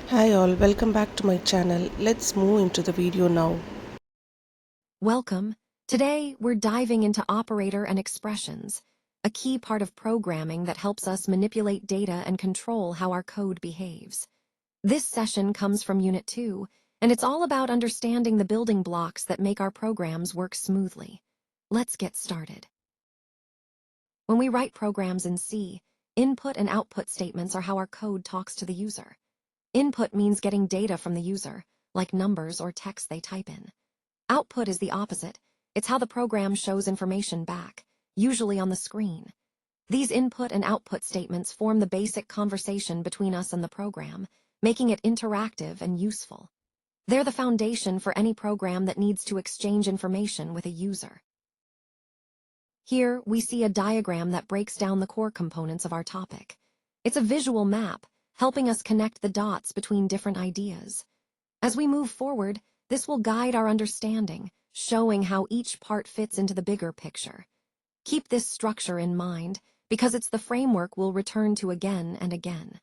Hi all, welcome back to my channel. Let's move into the video now. Welcome. Today, we're diving into operator and expressions, a key part of programming that helps us manipulate data and control how our code behaves. This session comes from Unit 2, and it's all about understanding the building blocks that make our programs work smoothly. Let's get started. When we write programs in C, input and output statements are how our code talks to the user. Input means getting data from the user, like numbers or text they type in. Output is the opposite. It's how the program shows information back, usually on the screen. These input and output statements form the basic conversation between us and the program, making it interactive and useful. They're the foundation for any program that needs to exchange information with a user. Here, we see a diagram that breaks down the core components of our topic. It's a visual map, helping us connect the dots between different ideas. As we move forward, this will guide our understanding, showing how each part fits into the bigger picture. Keep this structure in mind, because it's the framework we'll return to again and again.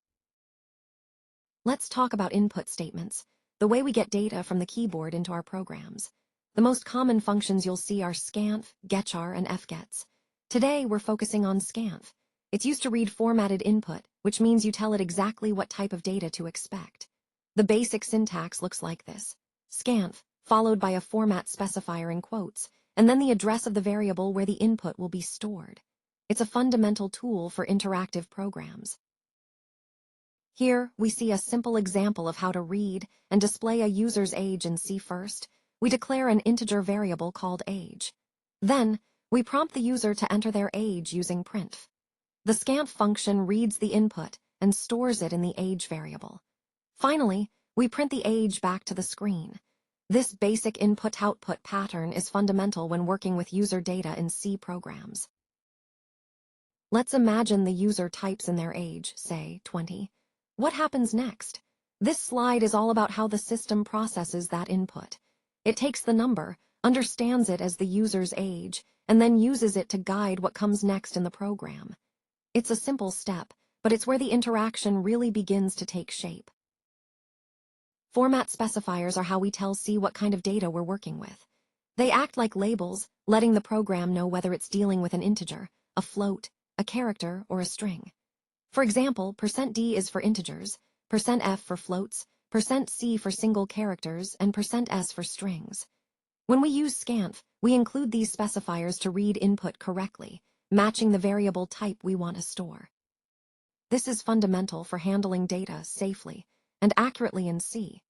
Let's talk about input statements, the way we get data from the keyboard into our programs. The most common functions you'll see are scanf, getchar, and fgets. Today, we're focusing on scanf. It's used to read formatted input, which means you tell it exactly what type of data to expect. The basic syntax looks like this: scanf, followed by a format specifier in quotes, and then the address of the variable where the input will be stored. It's a fundamental tool for interactive programs. Here, we see a simple example of how to read and display a user's age in C. First, we declare an integer variable called age. Then, we prompt the user to enter their age using printf. The scanf function reads the input and stores it in the age variable. Finally, we print the age back to the screen. This basic input-output pattern is fundamental when working with user data in C programs. Let's imagine the user types in their age, say 20. What happens next? This slide is all about how the system processes that input. It takes the number, understands it as the user's age, and then uses it to guide what comes next in the program. It's a simple step, but it's where the interaction really begins to take shape. Format specifiers are how we tell C what kind of data we're working with. They act like labels, letting the program know whether it's dealing with an integer, a float, a character, or a string. For example, %d is for integers, %f for floats, %c for single characters, and %s for strings. When we use scanf, we include these specifiers to read input correctly, matching the variable type we want to store. This is fundamental for handling data safely and accurately in C.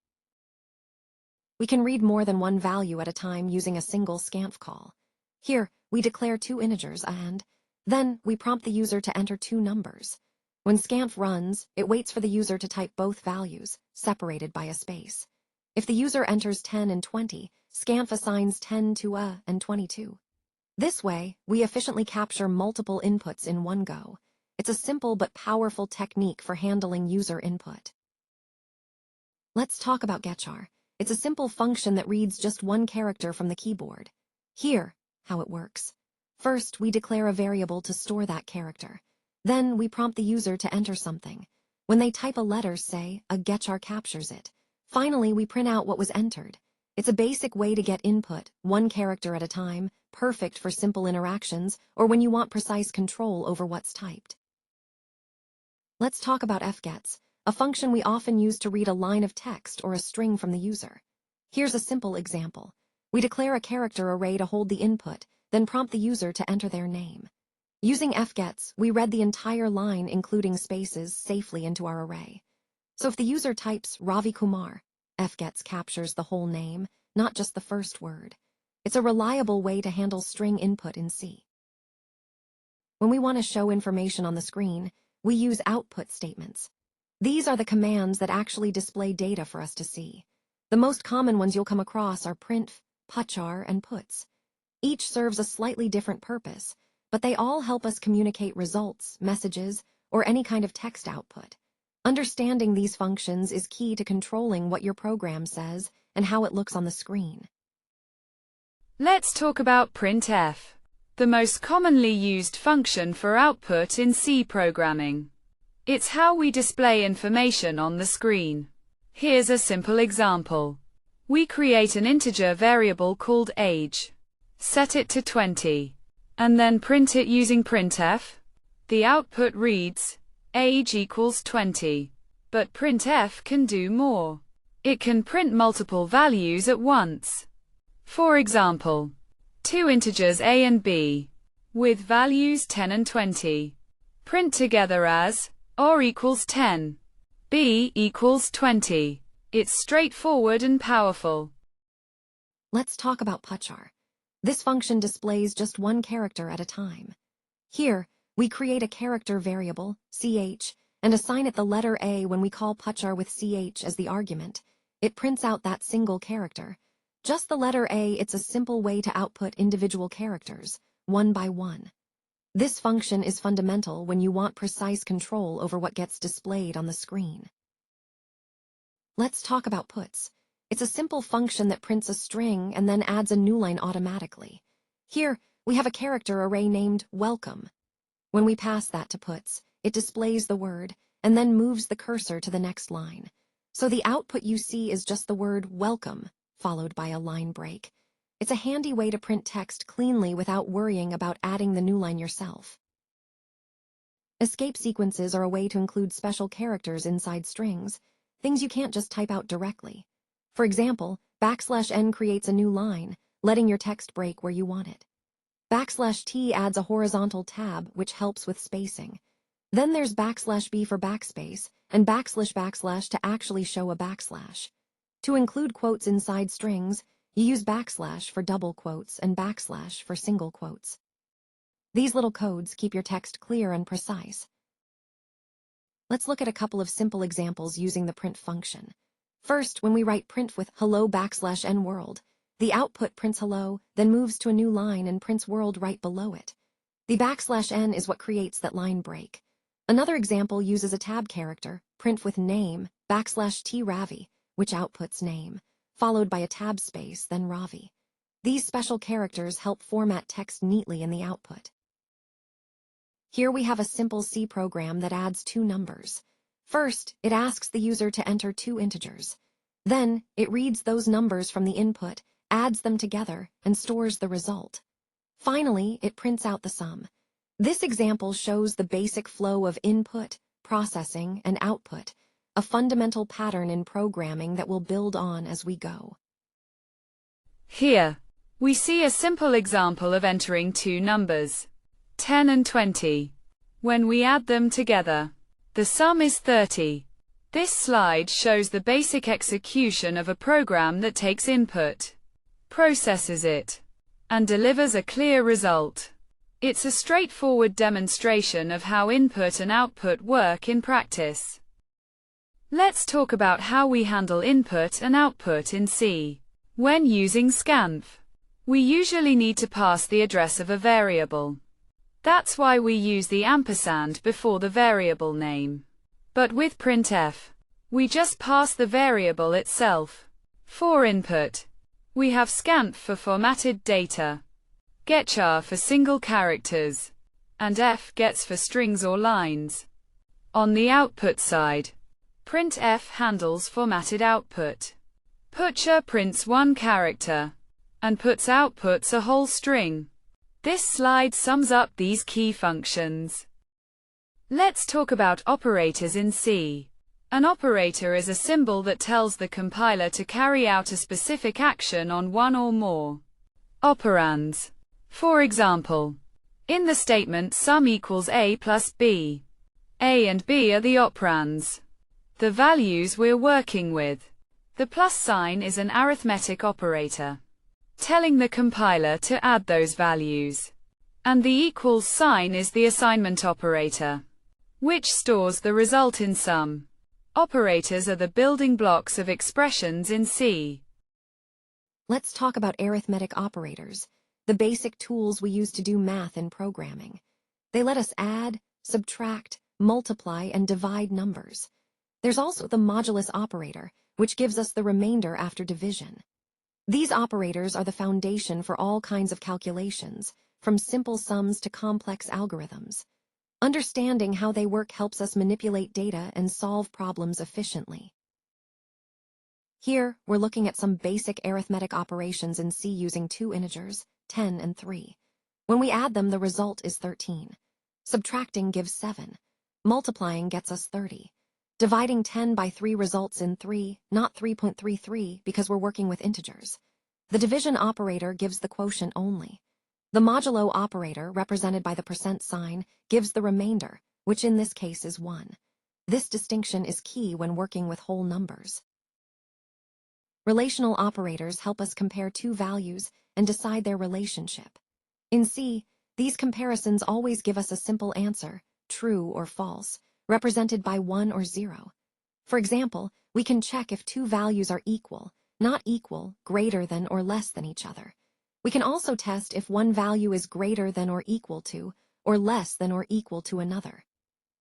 We can read more than one value at a time using a single scanf call. Here, we declare two integers and then we prompt the user to enter two numbers. When scanf runs, it waits for the user to type both values, separated by a space. If the user enters 10 and 20, scanf assigns 10 to a and 22. This way, we efficiently capture multiple inputs in one go. It's a simple but powerful technique for handling user input. Let's talk about getchar. It's a simple function that reads just one character from the keyboard. Here, how it works. First, we declare a variable to store that character. Then, we prompt the user to enter something. When they type a letter, say, a getchar captures it. Finally, we print out what was entered. It's a basic way to get input, one character at a time, perfect for simple interactions, or when you want precise control over what's typed. Let's talk about fgets, a function we often use to read a line of text or a string from the user. Here's a simple example. We declare a character array to hold the input, then prompt the user to enter their name. Using fgets, we read the entire line including spaces safely into our array. So if the user types Ravi Kumar, fgets captures the whole name, not just the first word. It's a reliable way to handle string input in C. When we want to show information on the screen, we use output statements. These are the commands that actually display data for us to see. The most common ones you'll come across are printf, pachar, and puts. Each serves a slightly different purpose, but they all help us communicate results, messages, or any kind of text output. Understanding these functions is key to controlling what your program says and how it looks on the screen. Let's talk about printf, the most commonly used function for output in C programming. It's how we display information on the screen. Here's a simple example. We create an integer variable called age. Set it to 20. And then print it using printf. The output reads, age equals 20. But printf can do more. It can print multiple values at once. For example, two integers a and b, with values 10 and 20, print together as or equals 10, b equals 20. It's straightforward and powerful. Let's talk about putchar. This function displays just one character at a time. Here, we create a character variable, ch, and assign it the letter A when we call putchar with ch as the argument. It prints out that single character. Just the letter A, it's a simple way to output individual characters, one by one. This function is fundamental when you want precise control over what gets displayed on the screen. Let's talk about puts. It's a simple function that prints a string and then adds a new line automatically. Here, we have a character array named welcome. When we pass that to puts, it displays the word and then moves the cursor to the next line. So the output you see is just the word welcome, followed by a line break. It's a handy way to print text cleanly without worrying about adding the new line yourself. Escape sequences are a way to include special characters inside strings, things you can't just type out directly. For example, \n creates a new line, letting your text break where you want it. \t adds a horizontal tab, which helps with spacing. Then there's \b for backspace, and \/ to actually show a backslash. To include quotes inside strings, you use \/ for double quotes and \/ for single quotes. These little codes keep your text clear and precise. Let's look at a couple of simple examples using the print function. First, when we write print with hello \n world, the output prints hello, then moves to a new line and prints world right below it. The \n is what creates that line break. Another example uses a tab character, print with name, \t Ravi, which outputs name, followed by a tab space, then Ravi. These special characters help format text neatly in the output. Here we have a simple C program that adds two numbers. First, it asks the user to enter two integers. Then, it reads those numbers from the input, adds them together, and stores the result. Finally, it prints out the sum. This example shows the basic flow of input, processing, and output, a fundamental pattern in programming that we'll build on as we go. Here, we see a simple example of entering two numbers, 10 and 20. When we add them together, the sum is 30. This slide shows the basic execution of a program that takes input, processes it, and delivers a clear result. It's a straightforward demonstration of how input and output work in practice. Let's talk about how we handle input and output in C. When using scanf, we usually need to pass the address of a variable. That's why we use the ampersand before the variable name. But with printf, we just pass the variable itself. For input, we have scanf for formatted data, getchar for single characters, and fgets for strings or lines. On the output side, printf handles formatted output. Putchar prints one character, and puts outputs a whole string. This slide sums up these key functions. Let's talk about operators in C. An operator is a symbol that tells the compiler to carry out a specific action on one or more operands. For example, in the statement sum equals a plus b, a and b are the operands, the values we're working with. The plus sign is an arithmetic operator, telling the compiler to add those values. And the equals sign is the assignment operator, which stores the result in sum. Operators are the building blocks of expressions in C. Let's talk about arithmetic operators, the basic tools we use to do math in programming. They let us add, subtract, multiply, and divide numbers. There's also the modulus operator, which gives us the remainder after division. These operators are the foundation for all kinds of calculations, from simple sums to complex algorithms. Understanding how they work helps us manipulate data and solve problems efficiently. Here, we're looking at some basic arithmetic operations in C using two integers, 10 and 3. When we add them, the result is 13. Subtracting gives 7. Multiplying gets us 30. Dividing 10 by 3 results in 3, not 3.33, because we're working with integers. The division operator gives the quotient only. The modulo operator, represented by the percent sign, gives the remainder, which in this case is 1. This distinction is key when working with whole numbers. Relational operators help us compare two values and decide their relationship. In C, these comparisons always give us a simple answer, true or false, represented by 1 or 0. For example, we can check if two values are equal, not equal, greater than, or less than each other. We can also test if one value is greater than or equal to, or less than or equal to another.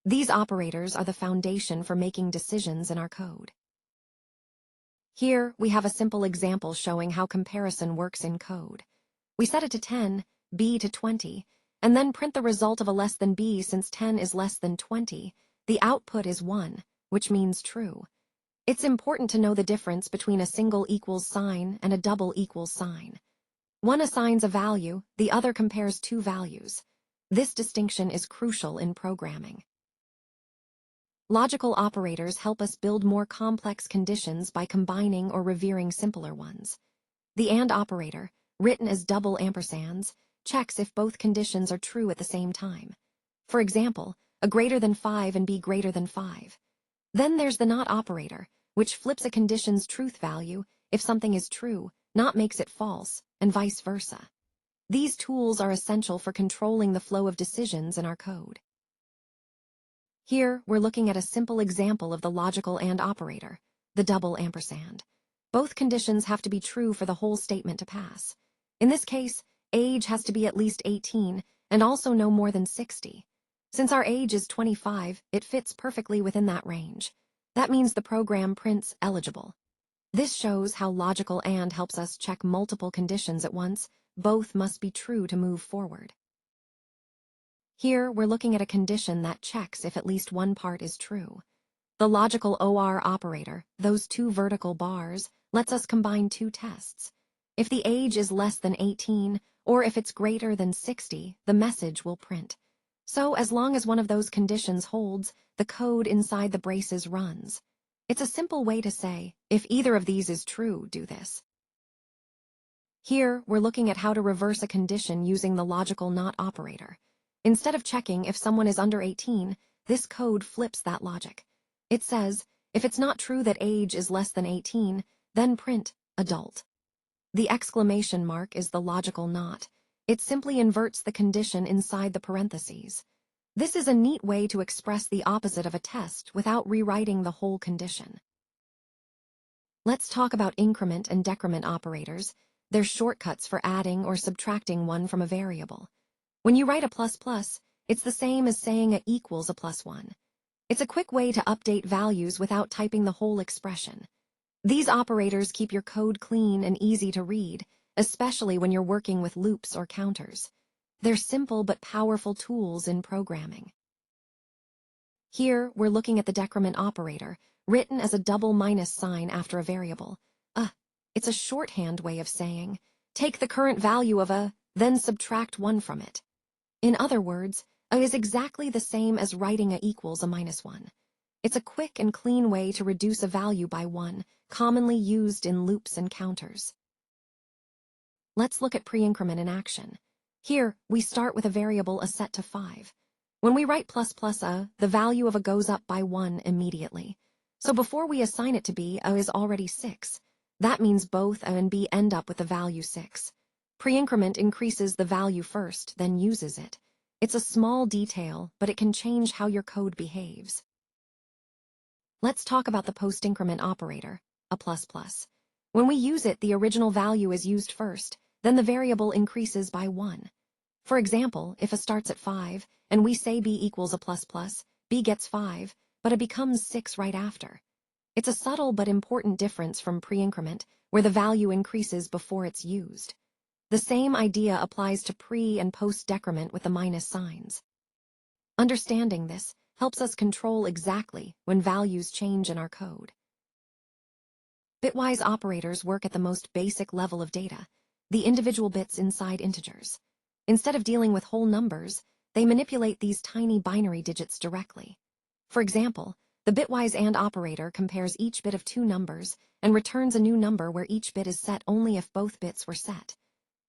These operators are the foundation for making decisions in our code. Here, we have a simple example showing how comparison works in code. We set it to 10, b to 20, and then print the result of a less than b since 10 is less than 20. The output is 1, which means true. It's important to know the difference between a single equals sign and a double equals sign. One assigns a value, the other compares two values. This distinction is crucial in programming. Logical operators help us build more complex conditions by combining or reversing simpler ones. The AND operator, written as double ampersands, checks if both conditions are true at the same time. For example, a greater than 5 and b greater than 5. Then there's the NOT operator, which flips a condition's truth value if something is true, not makes it false, and vice versa. These tools are essential for controlling the flow of decisions in our code. Here, we're looking at a simple example of the logical AND operator, the double ampersand. Both conditions have to be true for the whole statement to pass. In this case, age has to be at least 18 and also no more than 60. Since our age is 25, it fits perfectly within that range. That means the program prints eligible. This shows how logical AND helps us check multiple conditions at once. Both must be true to move forward. Here, we're looking at a condition that checks if at least one part is true. The logical OR operator, those two vertical bars, lets us combine two tests. If the age is less than 18, or if it's greater than 60, the message will print. So as long as one of those conditions holds, the code inside the braces runs. It's a simple way to say, if either of these is true, do this. Here, we're looking at how to reverse a condition using the logical NOT operator. Instead of checking if someone is under 18, this code flips that logic. It says, if it's not true that age is less than 18, then print adult. The exclamation mark is the logical NOT. It simply inverts the condition inside the parentheses. This is a neat way to express the opposite of a test without rewriting the whole condition. Let's talk about increment and decrement operators. They're shortcuts for adding or subtracting one from a variable. When you write a plus plus, it's the same as saying a equals a plus 1. It's a quick way to update values without typing the whole expression. These operators keep your code clean and easy to read, especially when you're working with loops or counters. They're simple but powerful tools in programming. Here, we're looking at the decrement operator, written as a double minus sign after a variable. It's a shorthand way of saying, take the current value of a, then subtract 1 from it. In other words, a is exactly the same as writing a equals a minus 1. It's a quick and clean way to reduce a value by 1, commonly used in loops and counters. Let's look at pre-increment in action. Here, we start with a variable a set to 5. When we write plus plus a, the value of a goes up by 1 immediately. So before we assign it to b, a is already 6. That means both a and b end up with the value 6. Pre-increment increases the value first, then uses it. It's a small detail, but it can change how your code behaves. Let's talk about the post-increment operator, a plus plus. When we use it, the original value is used first, then the variable increases by 1. For example, if a starts at 5, and we say b equals a plus plus, b gets 5, but it becomes 6 right after. It's a subtle but important difference from pre-increment, where the value increases before it's used. The same idea applies to pre- and post-decrement with the minus signs. Understanding this helps us control exactly when values change in our code. Bitwise operators work at the most basic level of data, the individual bits inside integers. Instead of dealing with whole numbers, they manipulate these tiny binary digits directly. For example, the bitwise AND operator compares each bit of two numbers and returns a new number where each bit is set only if both bits were set.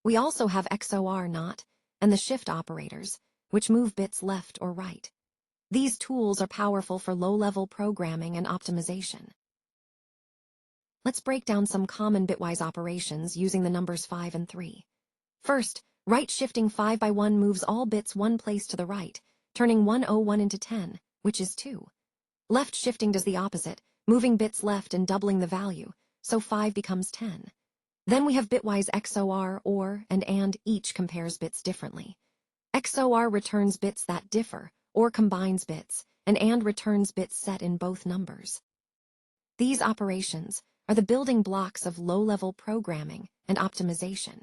We also have XOR NOT and the shift operators, which move bits left or right. These tools are powerful for low-level programming and optimization. Let's break down some common bitwise operations using the numbers 5 and 3. First, right shifting 5 by 1 moves all bits one place to the right, turning 101 into 10, which is 2. Left shifting does the opposite, moving bits left and doubling the value, so 5 becomes 10. Then we have bitwise XOR, OR, and AND. Each compares bits differently. XOR returns bits that differ, OR combines bits, and AND returns bits set in both numbers. These operations are the building blocks of low-level programming and optimization.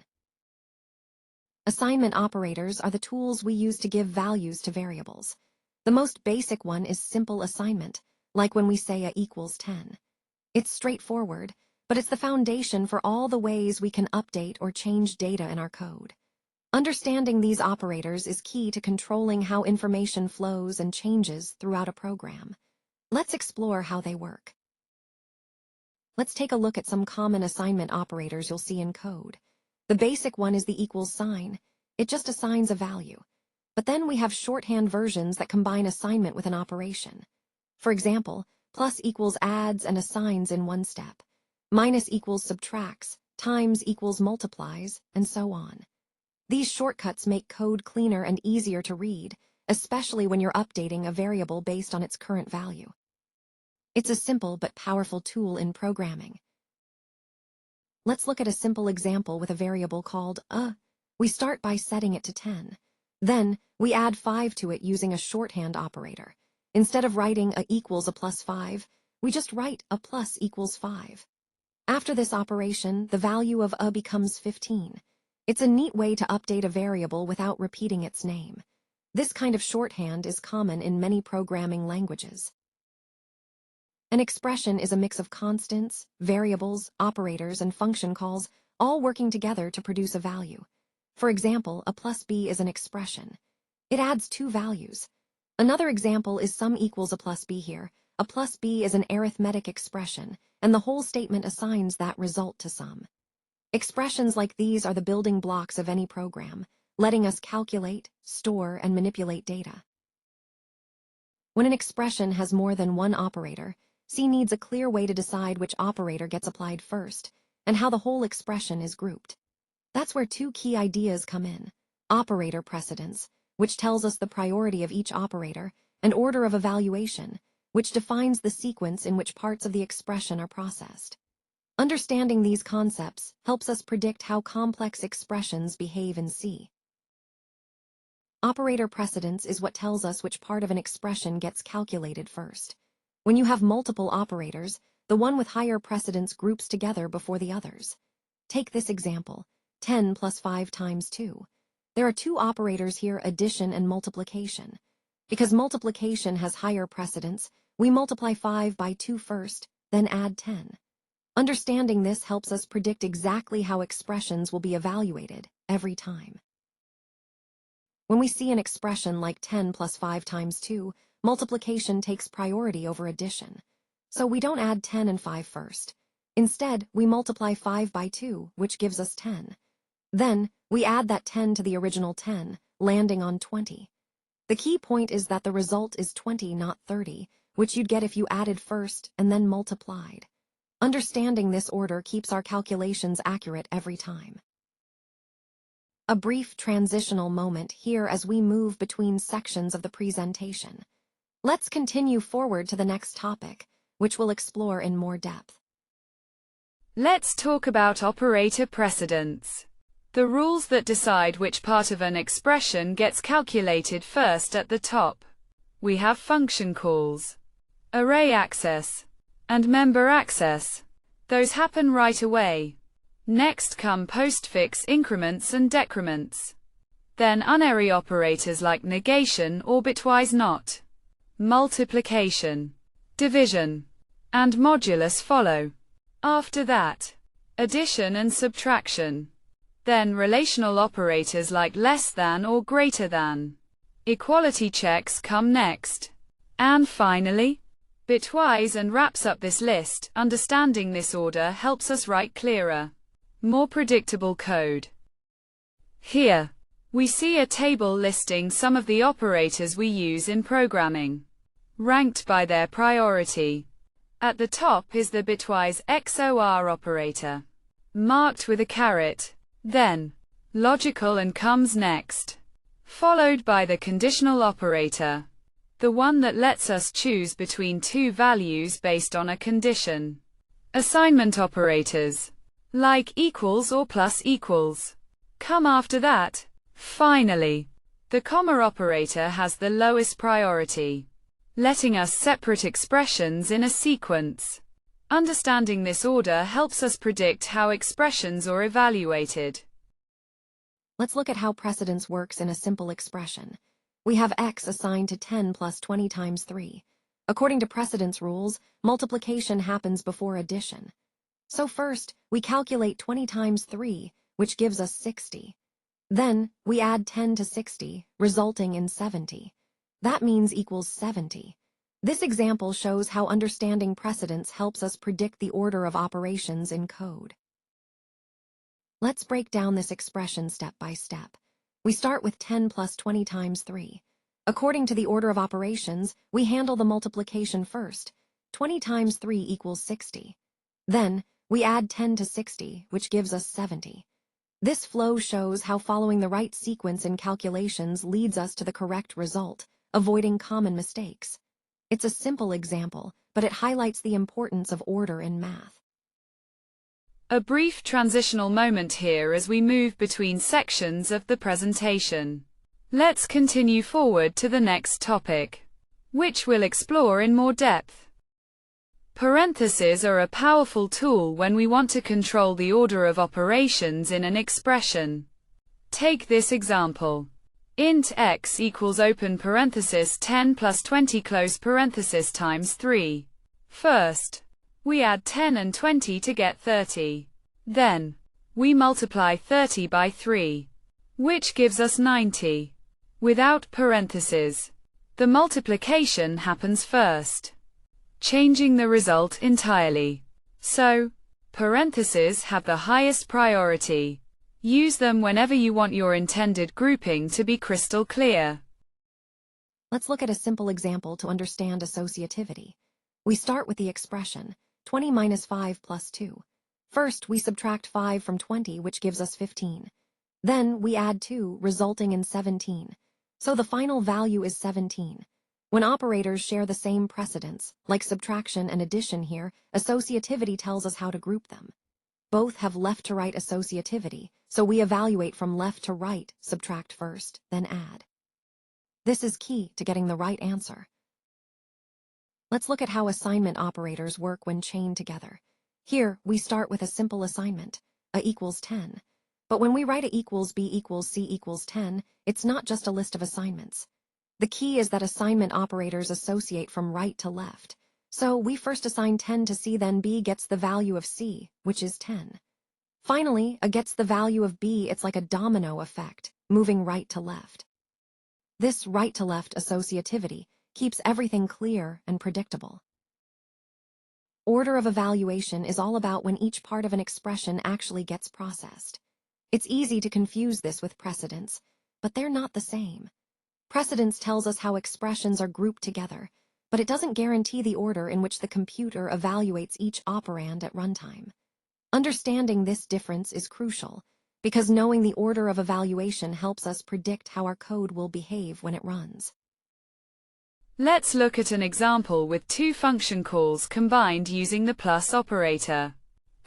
Assignment operators are the tools we use to give values to variables. The most basic one is simple assignment, like when we say a equals 10. It's straightforward, but it's the foundation for all the ways we can update or change data in our code. Understanding these operators is key to controlling how information flows and changes throughout a program. Let's explore how they work. Let's take a look at some common assignment operators you'll see in code. The basic one is the equals sign. It just assigns a value. But then we have shorthand versions that combine assignment with an operation. For example, plus equals adds and assigns in one step. Minus equals subtracts, times equals multiplies, and so on. These shortcuts make code cleaner and easier to read, especially when you're updating a variable based on its current value. It's a simple but powerful tool in programming. Let's look at a simple example with a variable called a. We start by setting it to 10. Then, we add 5 to it using a shorthand operator. Instead of writing a equals a plus 5, we just write a plus equals 5. After this operation, the value of a becomes 15. It's a neat way to update a variable without repeating its name. This kind of shorthand is common in many programming languages. An expression is a mix of constants, variables, operators, and function calls, all working together to produce a value. For example, a plus b is an expression. It adds two values. Another example is sum equals a plus b here. A plus b is an arithmetic expression, and the whole statement assigns that result to sum. Expressions like these are the building blocks of any program, letting us calculate, store, and manipulate data. When an expression has more than one operator, C needs a clear way to decide which operator gets applied first, and how the whole expression is grouped. That's where two key ideas come in: operator precedence, which tells us the priority of each operator, and order of evaluation, which defines the sequence in which parts of the expression are processed. Understanding these concepts helps us predict how complex expressions behave in C. Operator precedence is what tells us which part of an expression gets calculated first. When you have multiple operators, the one with higher precedence groups together before the others. Take this example, 10 plus 5 times 2. There are two operators here, addition and multiplication. Because multiplication has higher precedence, we multiply 5 by 2 first, then add 10. Understanding this helps us predict exactly how expressions will be evaluated every time. When we see an expression like 10 plus 5 times 2, multiplication takes priority over addition. So we don't add 10 and 5 first. Instead, we multiply 5 by 2, which gives us 10. Then, we add that 10 to the original 10, landing on 20. The key point is that the result is 20, not 30, which you'd get if you added first and then multiplied. Understanding this order keeps our calculations accurate every time. A brief transitional moment here as we move between sections of the presentation. Let's continue forward to the next topic, which we'll explore in more depth. Let's talk about operator precedence. The rules that decide which part of an expression gets calculated first. At the top, we have function calls, array access, and member access. Those happen right away. Next come postfix increments and decrements. Then unary operators like negation or bitwise not, multiplication, division, and modulus follow. After that, addition and subtraction. Then relational operators like less than or greater than. Equality checks come next. And finally, bitwise, and wraps up this list. Understanding this order helps us write clearer, more predictable code. Here, we see a table listing some of the operators we use in programming, ranked by their priority. At the top is the bitwise XOR operator, marked with a caret. Then, logical and comes next, followed by the conditional operator, the one that lets us choose between two values based on a condition. Assignment operators, like equals or plus equals, come after that. Finally, the comma operator has the lowest priority, letting us separate expressions in a sequence. Understanding this order helps us predict how expressions are evaluated. Let's look at how precedence works in a simple expression. We have x assigned to 10 plus 20 times 3. According to precedence rules, multiplication happens before addition. So first, we calculate 20 times 3, which gives us 60. Then, we add 10 to 60, resulting in 70. That means equals 70. This example shows how understanding precedence helps us predict the order of operations in code. Let's break down this expression step by step. We start with 10 plus 20 times 3. According to the order of operations, we handle the multiplication first. 20 times 3 equals 60. Then, we add 10 to 60, which gives us 70. This flow shows how following the right sequence in calculations leads us to the correct result, avoiding common mistakes. It's a simple example, but it highlights the importance of order in math. A brief transitional moment here as we move between sections of the presentation. Let's continue forward to the next topic, which we'll explore in more depth. Parentheses are a powerful tool when we want to control the order of operations in an expression. Take this example. Int x equals open parenthesis 10 plus 20 close parenthesis times 3. First, we add 10 and 20 to get 30. Then, we multiply 30 by 3, which gives us 90. Without parentheses, the multiplication happens first, changing the result entirely. So, parentheses have the highest priority. Use them whenever you want your intended grouping to be crystal clear. Let's look at a simple example to understand associativity. We start with the expression 20 minus 5 plus 2. First, we subtract 5 from 20, which gives us 15. Then, we add 2, resulting in 17. So the final value is 17. When operators share the same precedence, like subtraction and addition here, associativity tells us how to group them. Both have left-to-right associativity, so we evaluate from left to right, subtract first, then add. This is key to getting the right answer. Let's look at how assignment operators work when chained together. Here, we start with a simple assignment, a equals 10. But when we write a equals b equals c equals 10, it's not just a list of assignments. The key is that assignment operators associate from right to left. So we first assign 10 to c, then b gets the value of c, which is 10. Finally, a gets the value of b. It's like a domino effect, moving right to left. This right-to-left associativity keeps everything clear and predictable. Order of evaluation is all about when each part of an expression actually gets processed. It's easy to confuse this with precedence, but they're not the same. Precedence tells us how expressions are grouped together, but it doesn't guarantee the order in which the computer evaluates each operand at runtime. Understanding this difference is crucial, because knowing the order of evaluation helps us predict how our code will behave when it runs. Let's look at an example with two function calls combined using the plus operator.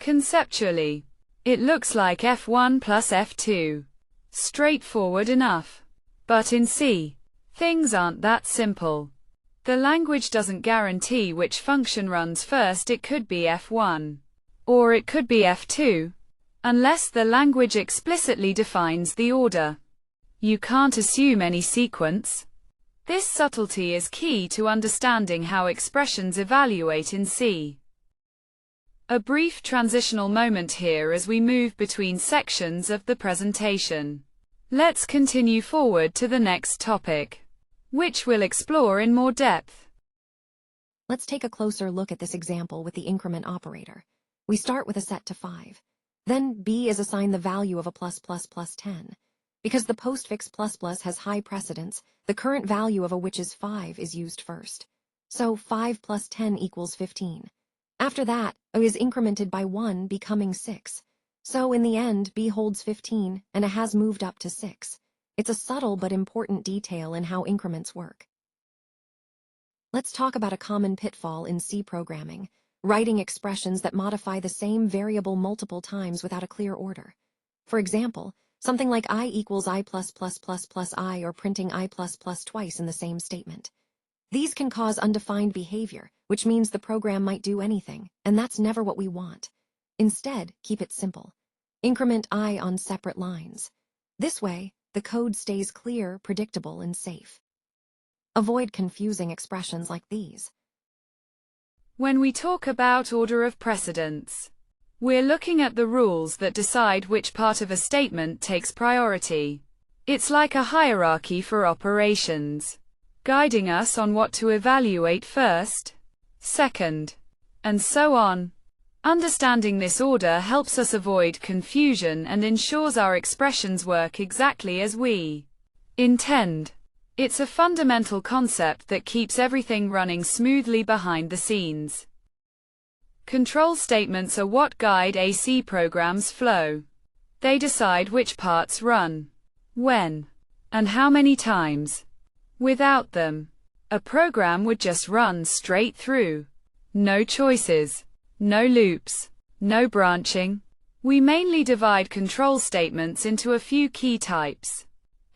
Conceptually, it looks like f1 plus f2. Straightforward enough. But in C, things aren't that simple. The language doesn't guarantee which function runs first. It could be f1, or it could be f2, unless the language explicitly defines the order. You can't assume any sequence. This subtlety is key to understanding how expressions evaluate in C. A brief transitional moment here as we move between sections of the presentation. Let's continue forward to the next topic, which we'll explore in more depth. Let's take a closer look at this example with the increment operator. We start with a set to 5. Then b is assigned the value of a plus plus plus 10. Because the postfix plus plus has high precedence, the current value of a which is 5 is used first. So 5 plus 10 equals 15. After that, a is incremented by 1, becoming 6. So in the end, b holds 15, and a has moved up to 6. It's a subtle but important detail in how increments work. Let's talk about a common pitfall in C programming, writing expressions that modify the same variable multiple times without a clear order. For example, something like I equals I plus plus plus plus I, or printing I plus plus twice in the same statement. These can cause undefined behavior, which means the program might do anything, and that's never what we want. Instead, keep it simple. Increment I on separate lines. This way, the code stays clear, predictable, and safe. Avoid confusing expressions like these. When we talk about order of precedence, we're looking at the rules that decide which part of a statement takes priority. It's like a hierarchy for operations, guiding us on what to evaluate first, second, and so on. Understanding this order helps us avoid confusion and ensures our expressions work exactly as we intend. It's a fundamental concept that keeps everything running smoothly behind the scenes. Control statements are what guide a C program's flow. They decide which parts run, when, and how many times. Without them, a program would just run straight through. No choices, no loops, no branching. We mainly divide control statements into a few key types,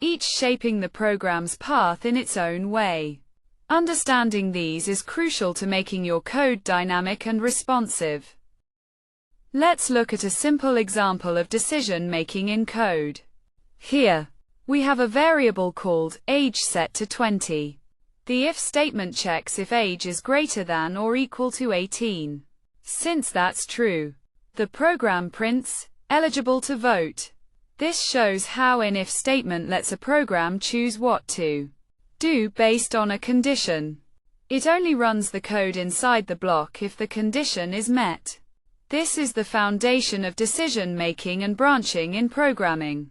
each shaping the program's path in its own way. Understanding these is crucial to making your code dynamic and responsive. Let's look at a simple example of decision-making in code. Here, we have a variable called age set to 20. The if statement checks if age is greater than or equal to 18. Since that's true, the program prints eligible to vote. This shows how an if statement lets a program choose what to do based on a condition. It only runs the code inside the block if the condition is met. This is the foundation of decision-making and branching in programming.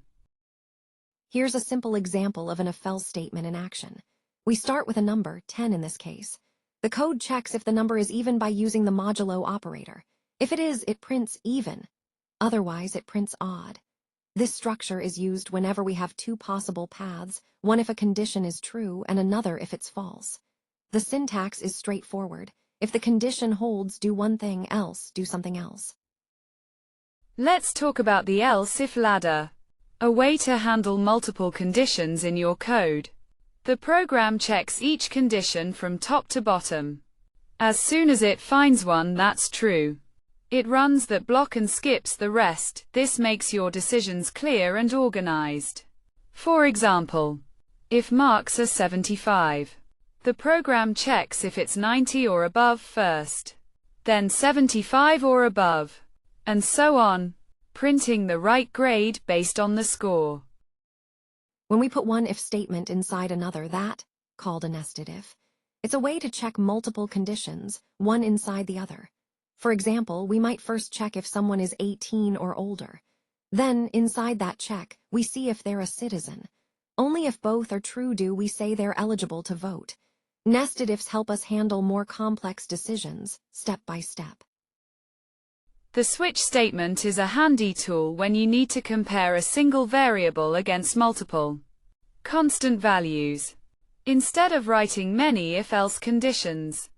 Here's a simple example of an if-else statement in action. We start with a number, 10 in this case. The code checks if the number is even by using the modulo operator. If it is, it prints even. Otherwise, it prints odd. This structure is used whenever we have two possible paths, one if a condition is true and another if it's false. The syntax is straightforward. If the condition holds, do one thing, else do something else. Let's talk about the else-if ladder, a way to handle multiple conditions in your code. The program checks each condition from top to bottom. As soon as it finds one that's true, it runs that block and skips the rest. This makes your decisions clear and organized. For example, if marks are 75, the program checks if it's 90 or above first, then 75 or above, and so on, printing the right grade based on the score. When we put one if statement inside another, that, called a nested if, it's a way to check multiple conditions, one inside the other. For example, we might first check if someone is 18 or older. Then, inside that check, we see if they're a citizen. Only if both are true do we say they're eligible to vote. Nested ifs help us handle more complex decisions, step by step. The switch statement is a handy tool when you need to compare a single variable against multiple constant values, instead of writing many if-else conditions.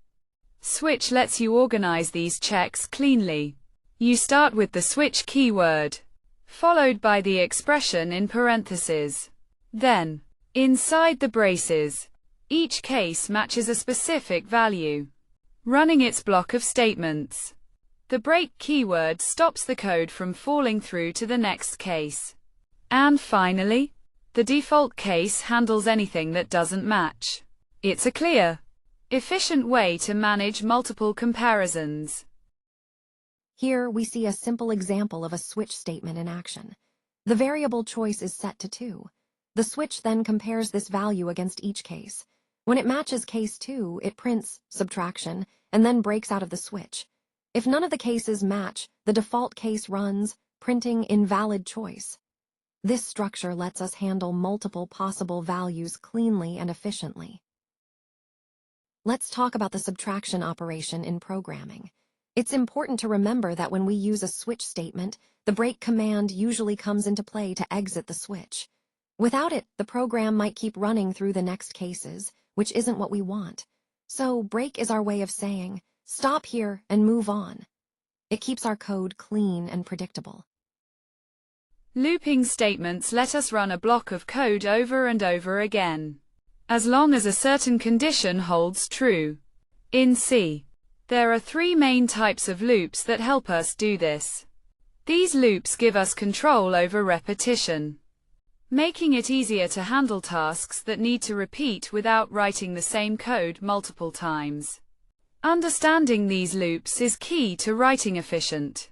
Switch lets you organize these checks cleanly. You start with the switch keyword, followed by the expression in parentheses. Then, inside the braces, each case matches a specific value, running its block of statements. The break keyword stops the code from falling through to the next case. And finally, the default case handles anything that doesn't match. It's a clear, efficient way to manage multiple comparisons. Here we see a simple example of a switch statement in action. The variable choice is set to 2. The switch then compares this value against each case. When it matches case 2, it prints subtraction and then breaks out of the switch. If none of the cases match, the default case runs, printing invalid choice. This structure lets us handle multiple possible values cleanly and efficiently. Let's talk about the subtraction operation in programming. It's important to remember that when we use a switch statement, the break command usually comes into play to exit the switch. Without it, the program might keep running through the next cases, which isn't what we want. So break is our way of saying, stop here and move on. It keeps our code clean and predictable. Looping statements let us run a block of code over and over again, as long as a certain condition holds true. In C, there are 3 main types of loops that help us do this. These loops give us control over repetition, making it easier to handle tasks that need to repeat without writing the same code multiple times. Understanding these loops is key to writing efficient,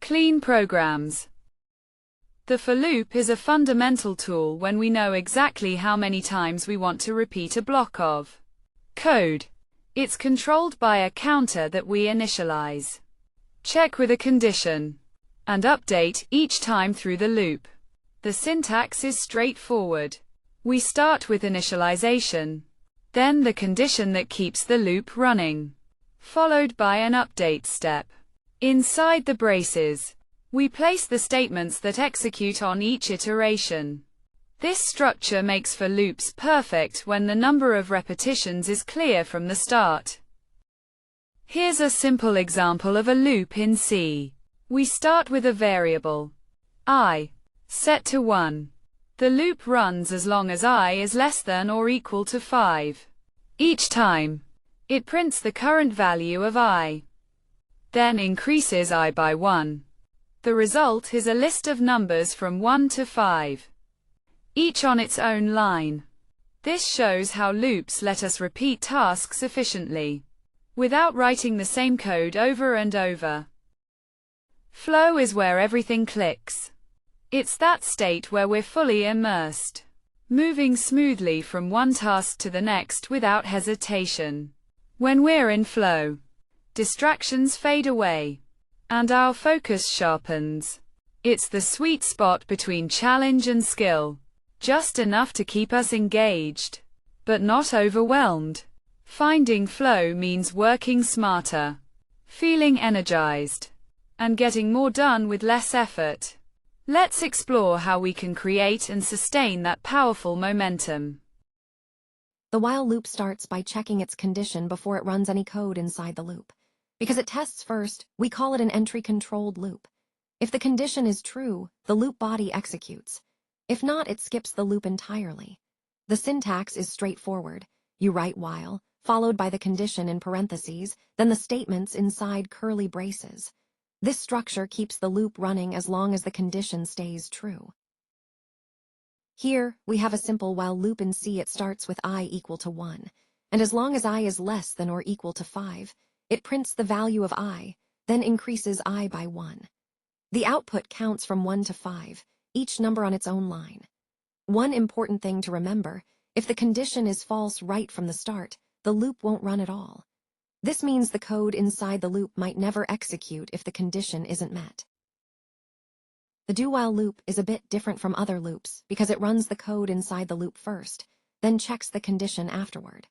clean programs. The for loop is a fundamental tool when we know exactly how many times we want to repeat a block of code. It's controlled by a counter that we initialize, check with a condition, and update each time through the loop. The syntax is straightforward. We start with initialization, then the condition that keeps the loop running, followed by an update step. Inside the braces, we place the statements that execute on each iteration. This structure makes for loops perfect when the number of repetitions is clear from the start. Here's a simple example of a loop in C. We start with a variable I, set to 1. The loop runs as long as I is less than or equal to 5. Each time, it prints the current value of I, then increases I by 1. The result is a list of numbers from 1 to 5, each on its own line. This shows how loops let us repeat tasks efficiently, without writing the same code over and over. Flow is where everything clicks. It's that state where we're fully immersed, moving smoothly from one task to the next without hesitation. When we're in flow, distractions fade away, and our focus sharpens. It's the sweet spot between challenge and skill, just enough to keep us engaged, but not overwhelmed. Finding flow means working smarter, feeling energized, and getting more done with less effort. Let's explore how we can create and sustain that powerful momentum. The while loop starts by checking its condition before it runs any code inside the loop. Because it tests first, we call it an entry-controlled loop. If the condition is true, the loop body executes. If not, it skips the loop entirely. The syntax is straightforward. You write while, followed by the condition in parentheses, then the statements inside curly braces. This structure keeps the loop running as long as the condition stays true. Here, we have a simple while loop in C. It starts with I equal to 1, and as long as I is less than or equal to 5, it prints the value of I, then increases I by 1. The output counts from 1 to 5, each number on its own line. One important thing to remember, if the condition is false right from the start, the loop won't run at all. This means the code inside the loop might never execute if the condition isn't met. The do-while loop is a bit different from other loops because it runs the code inside the loop first, then checks the condition afterward.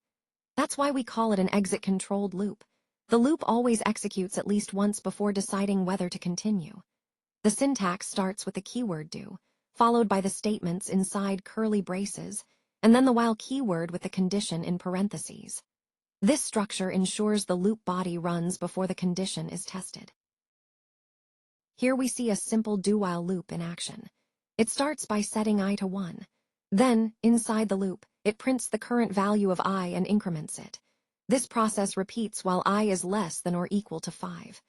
That's why we call it an exit-controlled loop. The loop always executes at least once before deciding whether to continue. The syntax starts with the keyword do, followed by the statements inside curly braces, and then the while keyword with the condition in parentheses. This structure ensures the loop body runs before the condition is tested. Here we see a simple do-while loop in action. It starts by setting I to 1. Then, inside the loop, it prints the current value of I and increments it. This process repeats while I is less than or equal to 5.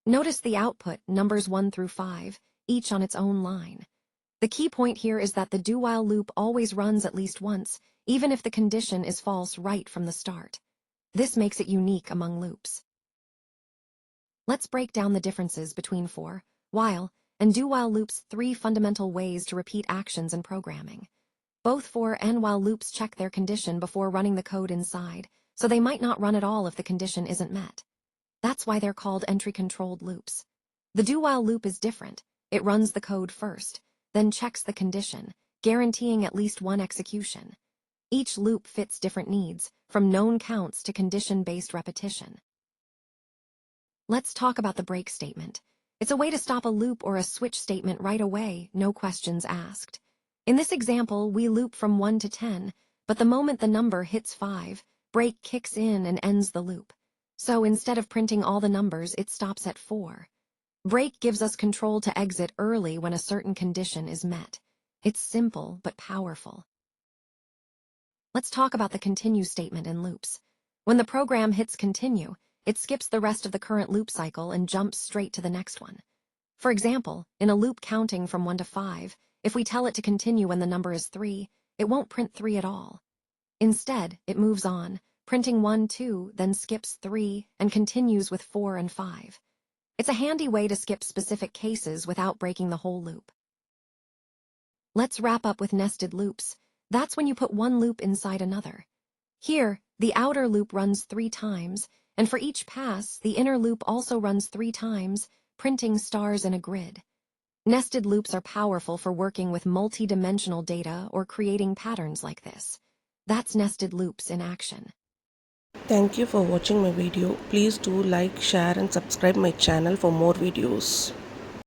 Notice the output, numbers 1 through 5, each on its own line. The key point here is that the do-while loop always runs at least once, even if the condition is false right from the start. This makes it unique among loops. Let's break down the differences between for, while, and do-while loops' 3 fundamental ways to repeat actions in programming. Both for and while loops check their condition before running the code inside, so they might not run at all if the condition isn't met. That's why they're called entry-controlled loops. The do-while loop is different. It runs the code first, then checks the condition, guaranteeing at least one execution. Each loop fits different needs, from known counts to condition-based repetition. Let's talk about the break statement. It's a way to stop a loop or a switch statement right away, no questions asked. In this example, we loop from 1 to 10, but the moment the number hits 5, break kicks in and ends the loop. So instead of printing all the numbers, it stops at 4. Break gives us control to exit early when a certain condition is met. It's simple but powerful. Let's talk about the continue statement in loops. When the program hits continue, it skips the rest of the current loop cycle and jumps straight to the next one. For example, in a loop counting from 1 to 5, if we tell it to continue when the number is 3, it won't print 3 at all. Instead, it moves on, printing 1, 2, then skips 3, and continues with 4 and 5. It's a handy way to skip specific cases without breaking the whole loop. Let's wrap up with nested loops. That's when you put one loop inside another. Here, the outer loop runs 3 times, and for each pass, the inner loop also runs 3 times, printing stars in a grid. Nested loops are powerful for working with multi-dimensional data or creating patterns like this. That's nested loops in action. Thank you for watching my video. Please do like, share and subscribe my channel for more videos.